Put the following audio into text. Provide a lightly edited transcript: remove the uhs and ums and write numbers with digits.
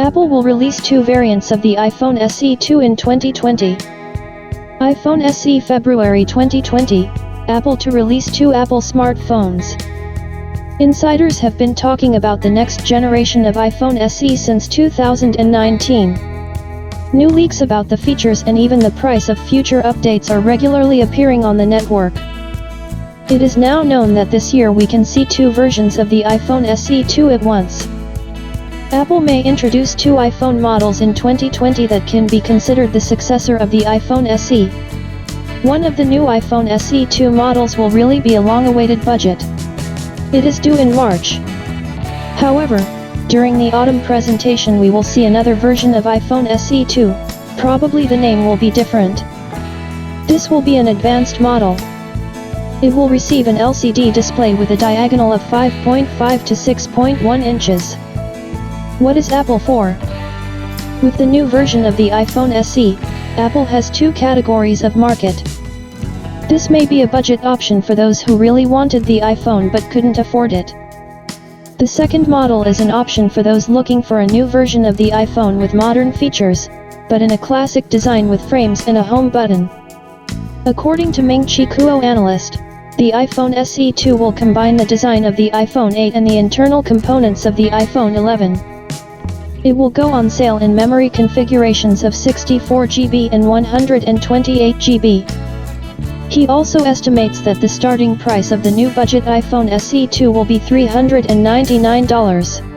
Apple will release two variants of the iPhone SE2 in 2020. iPhone SE February 2020, Apple to release two Apple smartphones. Insiders have been talking about the next generation of iPhone SE since 2019. New leaks about the features and even the price of future updates are regularly appearing on the network. It is now known that this year we can see two versions of the iPhone SE2 at once. Apple may introduce two iPhone models in 2020 that can be considered the successor of the iPhone SE. One of the new iPhone SE2 models will really be a long-awaited budget. It is due in March. However, during the autumn presentation we will see another version of iPhone SE2, probably the name will be different. This will be an advanced model. It will receive an LCD display with a diagonal of 5.5 to 6.1 inches. What is Apple for? With the new version of the iPhone SE, Apple has two categories of market. This may be a budget option for those who really wanted the iPhone but couldn't afford it. The second model is an option for those looking for a new version of the iPhone with modern features, but in a classic design with frames and a home button. According to Ming-Chi Kuo analyst, the iPhone SE2 will combine the design of the iPhone 8 and the internal components of the iPhone 11. It will go on sale in memory configurations of 64 GB and 128 GB. He also estimates that the starting price of the new budget iPhone SE2 will be $399.